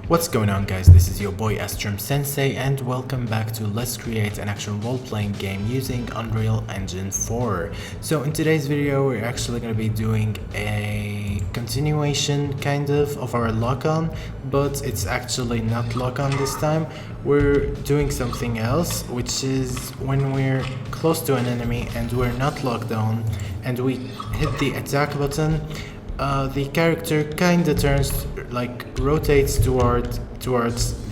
What's going on, guys? This is your boy Astrum Sensei and welcome back to Let's Create an Action Role-Playing Game using Unreal Engine 4. So in today's video we're actually going to be doing a continuation kind of our lock-on, but it's actually not lock-on this time. We're doing something else, which is when we're close to an enemy and we're not locked on and we hit the attack button, the character kinda turns, rotates towards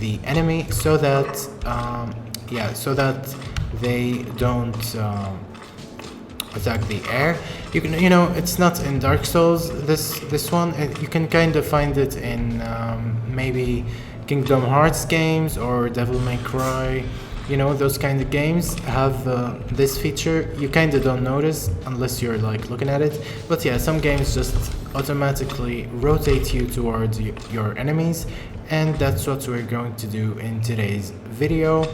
the enemy so that they don't attack the air. It's not in Dark Souls, this one. You can kind of find it in maybe Kingdom Hearts games or Devil May Cry. Those kind of games have this feature. You kind of don't notice unless you're looking at it, but yeah, some games just automatically rotate you towards your enemies, and that's what we're going to do in today's video.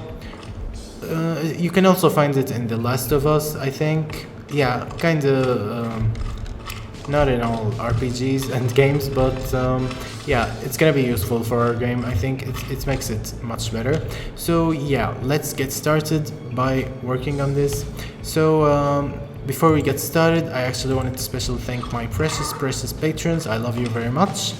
You can also find it in The Last of Us, I think. Yeah, kind of not in all RPGs and games, but yeah, it's gonna be useful for our game. I think it makes it much better. So yeah, let's get started by working on this. So before we get started, I actually wanted to specially thank my precious patrons. I love you very much.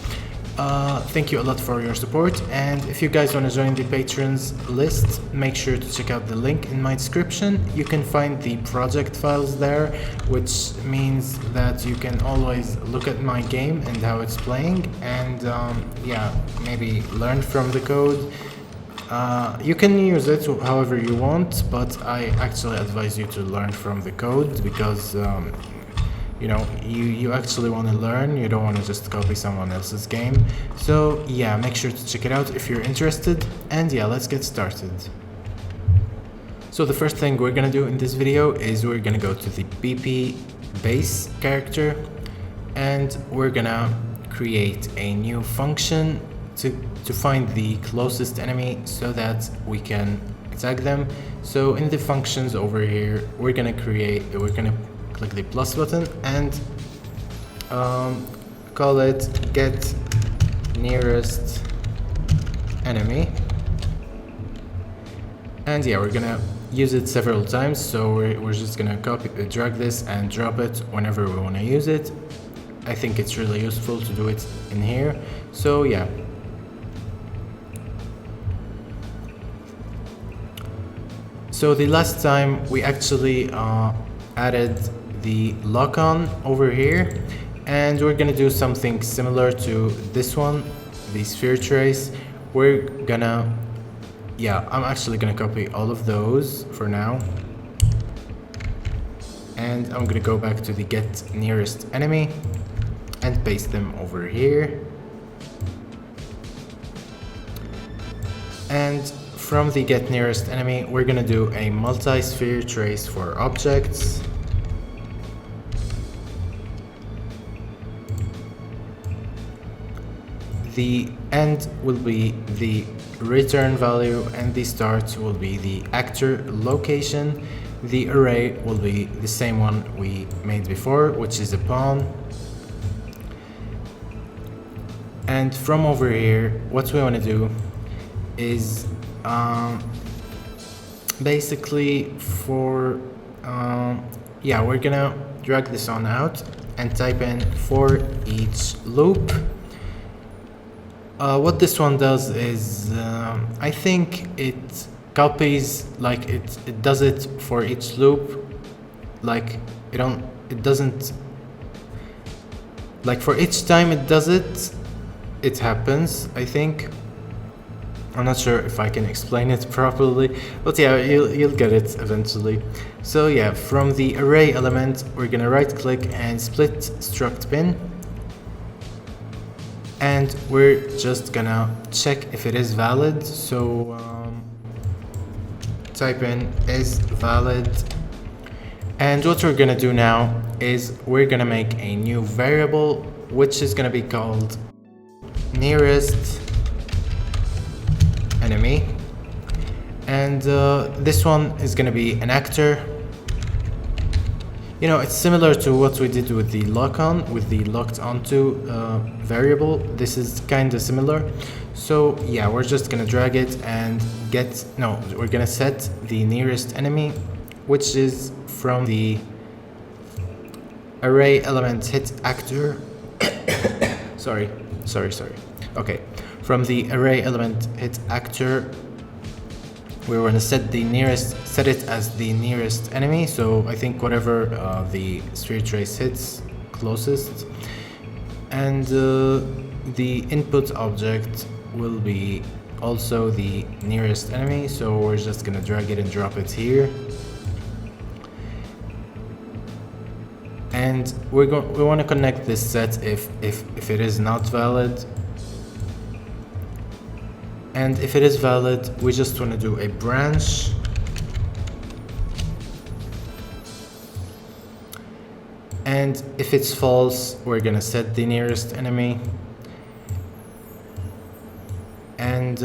Thank you a lot for your support, and if you guys want to join the patrons list, make sure to check out the link in my description. You can find the project files there, which means that you can always look at my game and how it's playing, and yeah, maybe learn from the code. You can use it however you want, but I actually advise you to learn from the code because you actually want to learn. You don't want to just copy someone else's game. So yeah, make sure to check it out if you're interested, and yeah, let's get started. So the first thing we're gonna do in this video is we're gonna go to the BP base character, and we're gonna create a new function to find the closest enemy so that we can attack them. So in the functions over here, we're gonna click the plus button and call it get nearest enemy, and yeah, we're gonna use it several times, so we're just gonna drag this and drop it whenever we want to use it. I think it's really useful to do it in here. So yeah, so the last time we actually added the lock-on over here, and we're gonna do something similar to this one, the sphere trace. I'm actually gonna copy all of those for now, and I'm gonna go back to the get nearest enemy and paste them over here. And from the get nearest enemy, we're gonna do a multi-sphere trace for objects. The end will be the return value, and the start will be the actor location. The array will be the same one we made before, which is a pawn. And from over here, what we want to do is basically we're gonna drag this on out and type in for each loop. What this one does is I think it copies, it does it for each loop. It doesn't, for each time it does it, it happens, I think. I'm not sure if I can explain it properly, but yeah, you'll get it eventually. So yeah, from the array element, we're gonna right click and split struct bin, and we're just gonna check if it is valid. So type in is valid, and what we're gonna do now is we're gonna make a new variable which is gonna be called nearest enemy, and this one is gonna be an actor. You know, it's similar to what we did with the lock on, with the locked onto variable. This is kind of similar. So yeah, we're just gonna drag it and we're gonna set the nearest enemy, which is from the array element hit actor. sorry. Okay, from the array element hit actor, we're going to set it as the nearest enemy. So I think whatever the sphere trace hits closest, and the input object will be also the nearest enemy. So we're just going to drag it and drop it here. And we want to connect this set if it is not valid. And if it is valid, we just want to do a branch. And if it's false, we're going to set the nearest enemy. And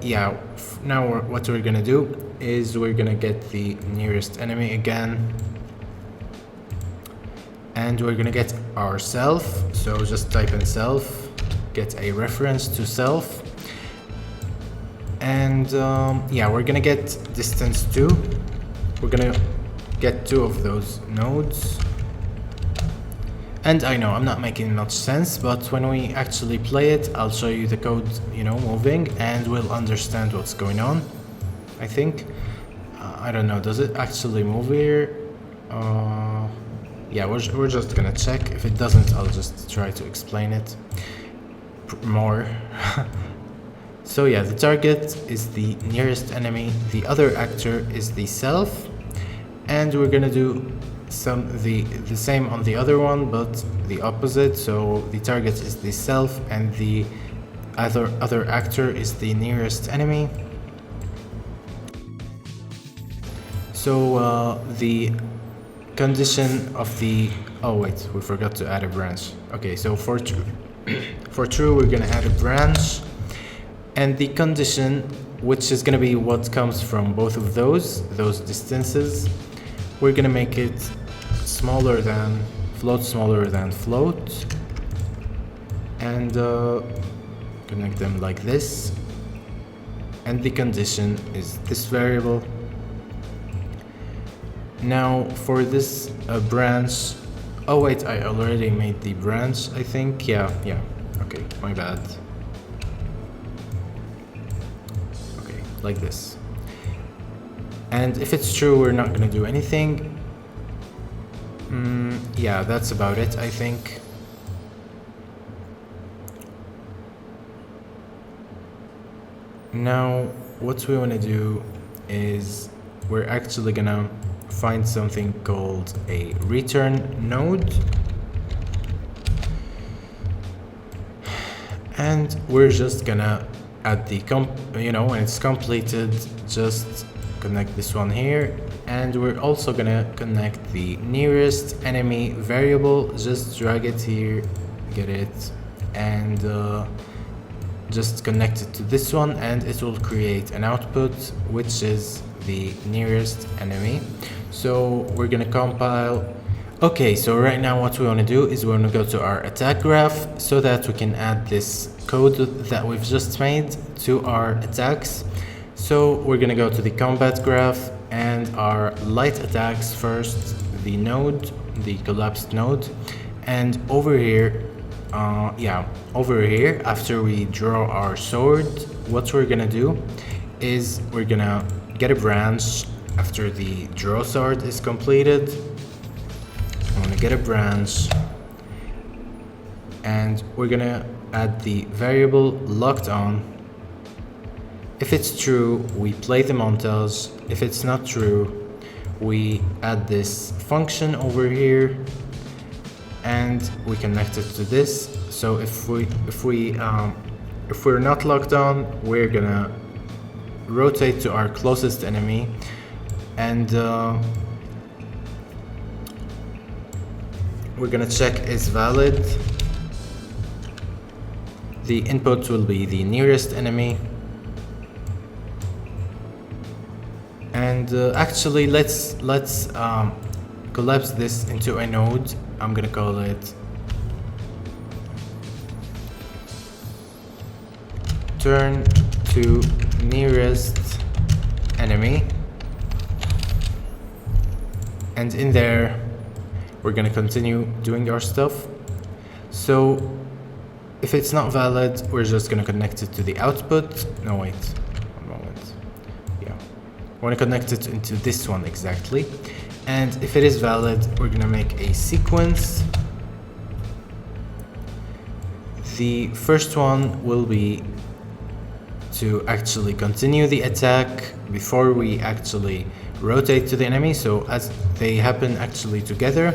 yeah, now what we're going to do is we're going to get the nearest enemy again. And we're going to get our self. So just type in self, get a reference to self. And yeah, we're gonna get distance 2. We're gonna get 2 of those nodes. And I know I'm not making much sense, but when we actually play it, I'll show you the code, moving, and we'll understand what's going on, I think. I don't know, does it actually move here? Yeah, we're just gonna check. If it doesn't, I'll just try to explain it more. So yeah, the target is the nearest enemy, the other actor is the self, and we're gonna do the same on the other one, but the opposite. So the target is the self and the other actor is the nearest enemy. So the condition of the wait, we forgot to add a branch. Okay, so for true we're gonna add a branch. And the condition, which is going to be what comes from both of those distances, we're going to make it smaller than float, and connect them like this. And the condition is this variable. Now for this branch, oh wait, I already made the branch, I think. Yeah, okay, my bad. Like this. And if it's true, we're not gonna do anything. Yeah, that's about it, I think. Now, what we wanna do is we're actually gonna find something called a return node. And we're just gonna at the when it's completed, just connect this one here, and we're also gonna connect the nearest enemy variable. Just drag it here, get it, and just connect it to this one, and it will create an output which is the nearest enemy. So we're gonna compile. Okay, so right now what we want to do is we want to go to our attack graph so that we can add this code that we've just made to our attacks. So we're going to go to the combat graph and our light attacks first, the node, the collapsed node, and over here, after we draw our sword, what we're going to do is we're going to get a branch after the draw sword is completed. I'm gonna get a branch, and we're gonna add the variable locked on. If it's true, we play the montage. If it's not true, we add this function over here, and we connect it to this. So if we're not locked on, we're gonna rotate to our closest enemy, and we're gonna check is valid. The input will be the nearest enemy. And actually let's collapse this into a node. I'm gonna call it turn to nearest enemy, and in there we're gonna continue doing our stuff. So if it's not valid, we're just gonna connect it to the output. No, wait, one moment. Yeah, we're gonna connect it into this one exactly. And if it is valid, we're gonna make a sequence. The first one will be to actually continue the attack before we actually rotate to the enemy, so as they happen actually together.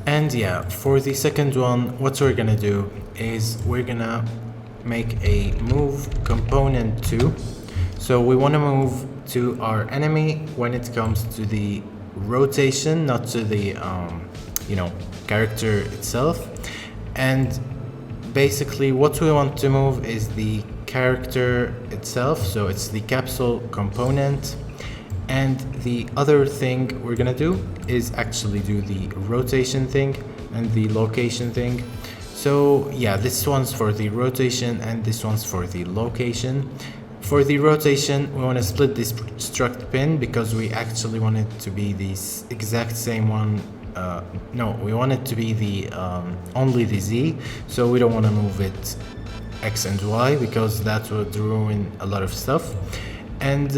And yeah, for the second one, what we're gonna do is we're gonna make a move component to. So we want to move to our enemy when it comes to the rotation, not to the character itself. And basically what we want to move is the character itself, so it's the capsule component. And the other thing we're gonna do is actually do the rotation thing and the location thing. So yeah, this one's for the rotation and this one's for the location. For the rotation, we want to split this struct pin because we actually want it to be the exact same one. No, we want it to be the only the Z, so we don't want to move it X and Y because that would ruin a lot of stuff. And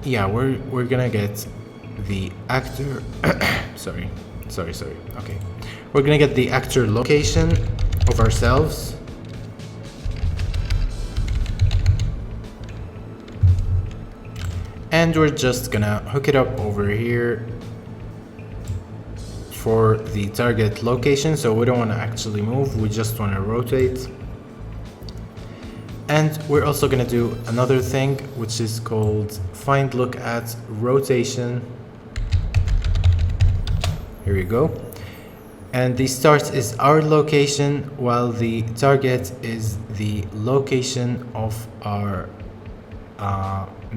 yeah, we're gonna get the actor sorry, okay, we're gonna get the actor location of ourselves, and we're just gonna hook it up over here for the target location. So we don't want to actually move, we just want to rotate. And we're also gonna do another thing which is called find look at rotation. Here we go. And the start is our location while the target is the location of our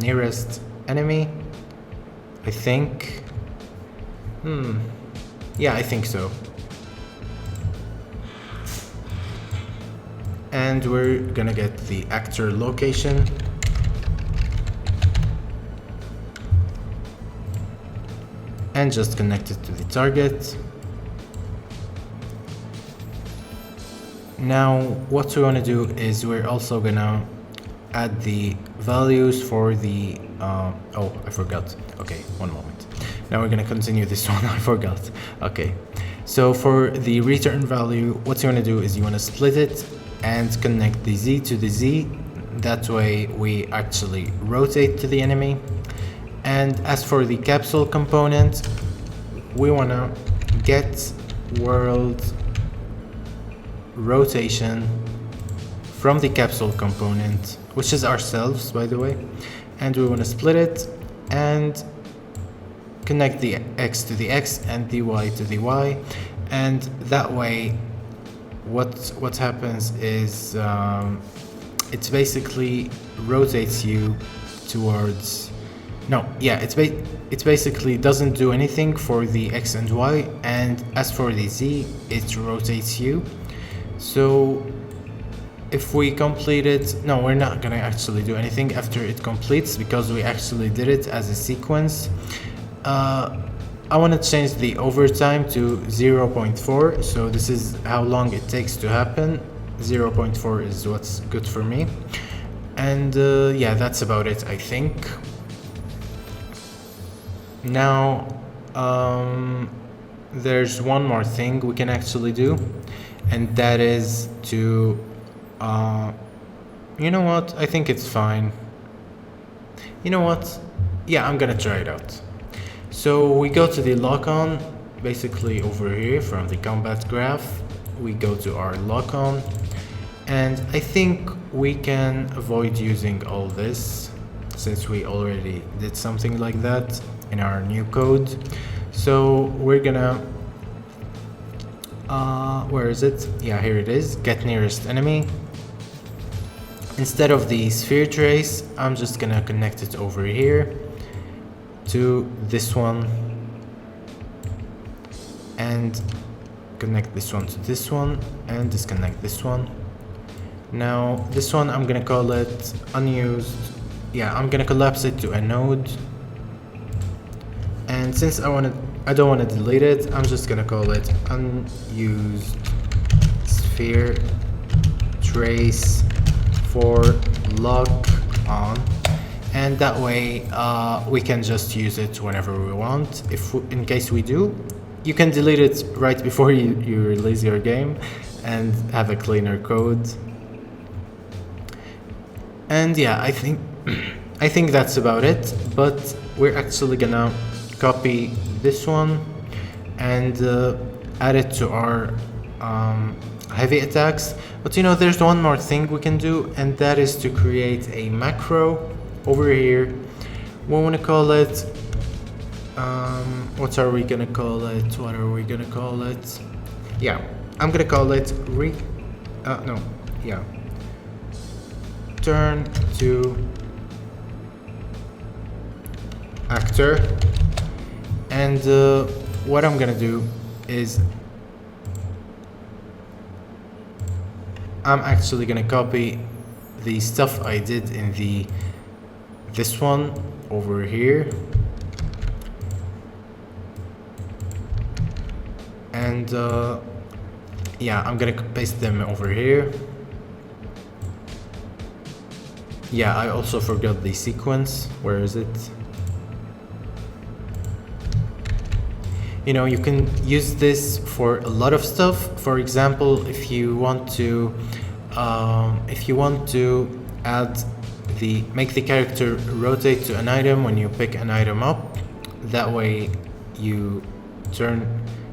nearest enemy, I think. Yeah, I think so. And we're gonna get the actor location. And just connect it to the target. Now, what we wanna do is we're also gonna add the values for the, oh, I forgot. Okay, one moment. Now we're gonna continue this one, I forgot. Okay, so for the return value, what you wanna do is you wanna split it and connect the Z to the Z. That way we actually rotate to the enemy. And as for the capsule component, we wanna get world rotation from the capsule component, which is ourselves, by the way. And we wanna split it and connect the X to the X and the Y to the Y. And that way what happens is it basically rotates you towards, no, yeah, it basically doesn't do anything for the X and Y, and as for the Z, it rotates you. So if we complete it, no, we're not gonna actually do anything after it completes because we actually did it as a sequence. I want to change the overtime to 0.4, so this is how long it takes to happen. 0.4 is what's good for me. And yeah, that's about it, I think. Now, there's one more thing we can actually do, and that is to, you know what, I think it's fine. You know what, yeah, I'm gonna try it out. So we go to the lock-on, basically over here from the combat graph. We go to our lock-on, and I think we can avoid using all this since we already did something like that in our new code. So we're gonna, where is it? Yeah, here it is, get nearest enemy. Instead of the sphere trace, I'm just gonna connect it over here to this one. and connect this one to this one and disconnect this one. Now this one I'm gonna call it unused. Yeah, I'm gonna collapse it to a node, and since I don't want to delete it, I'm just gonna call it unused sphere trace for lock on, and that way we can just use it whenever we want. In case we do, you can delete it right before you release your game and have a cleaner code. And yeah, I think that's about it, but we're actually gonna copy this one and add it to our heavy attacks. But you know, there's one more thing we can do, and that is to create a macro over here. We want to call it what are we gonna call it? Yeah, I'm gonna call it turn to actor. And what I'm gonna do is I'm actually gonna copy the stuff I did in this one over here, and yeah, I'm gonna paste them over here. Yeah, I also forgot the sequence. Where is it? You know, you can use this for a lot of stuff. For example, if you want to make the character rotate to an item when you pick an item up, that way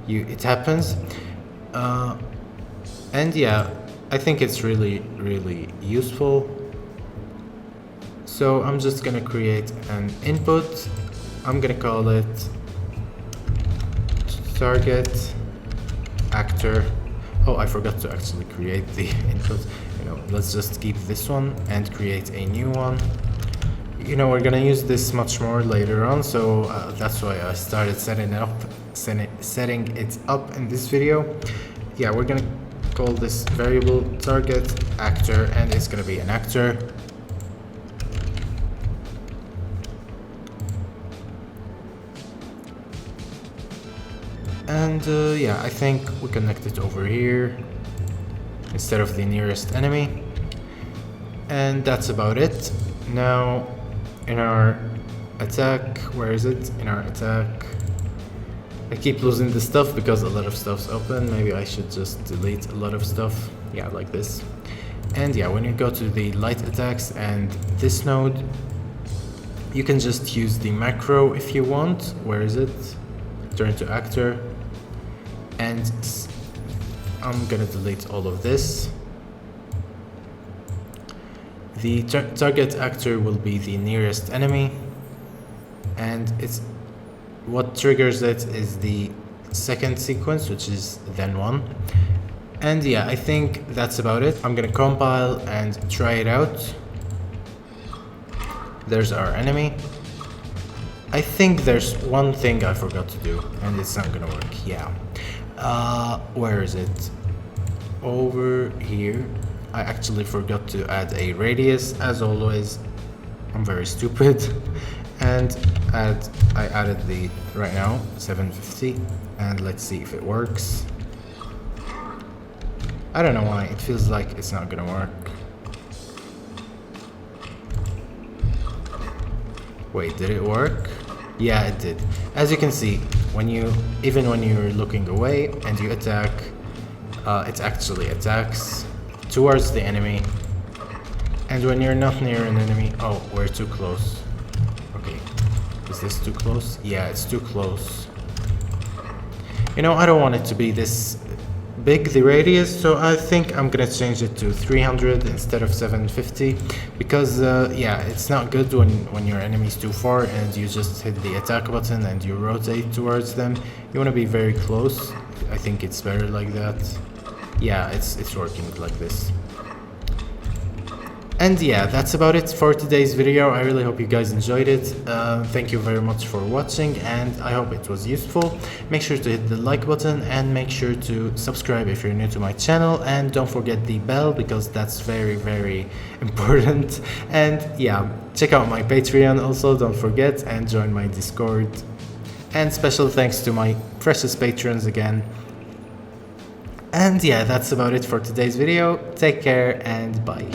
it happens. And yeah, I think it's really, really useful. So I'm just gonna create an input. I'm gonna call it target actor. Oh, I forgot to actually create the input. You know, let's just keep this one and create a new one. You know, we're gonna use this much more later on, so that's why I started setting it up in this video. Yeah, we're gonna call this variable target actor, and it's gonna be an actor. And yeah, I think we connect it over here instead of the nearest enemy. And that's about it. Now, in our attack, where is it? In our attack, I keep losing the stuff because a lot of stuff's open. Maybe I should just delete a lot of stuff. Yeah, like this. And yeah, when you go to the light attacks and this node, you can just use the macro if you want. Where is it? Turn to actor. And I'm gonna delete all of this. The target actor will be the nearest enemy, and what triggers it is the second sequence, which is then one. And yeah, I think that's about it. I'm gonna compile and try it out. There's our enemy. I think there's one thing I forgot to do, and it's not gonna work. Yeah. Where is it? Over here. I actually forgot to add a radius, as always. I'm very stupid. And I added the right now 750, and let's see if it works. I don't know why, it feels like it's not gonna work. Wait, did it work? Yeah, it did. As you can see, even when you're looking away and you attack, it actually attacks towards the enemy. And when you're not near an enemy, oh, we're too close. Okay, is this too close? Yeah, it's too close. You know, I don't want it to be this big, the radius, so I think I'm gonna change it to 300 instead of 750, because yeah, it's not good when your enemy's too far and you just hit the attack button and you rotate towards them. You want to be very close. I think it's better like that. Yeah, it's working like this. And yeah, that's about it for today's video. I really hope you guys enjoyed it. Thank you very much for watching, and I hope it was useful. Make sure to hit the like button and make sure to subscribe if you're new to my channel, and don't forget the bell because that's very, very important. And yeah, check out my Patreon also, don't forget, and join my Discord. And special thanks to my precious patrons again. And yeah, that's about it for today's video. Take care and bye.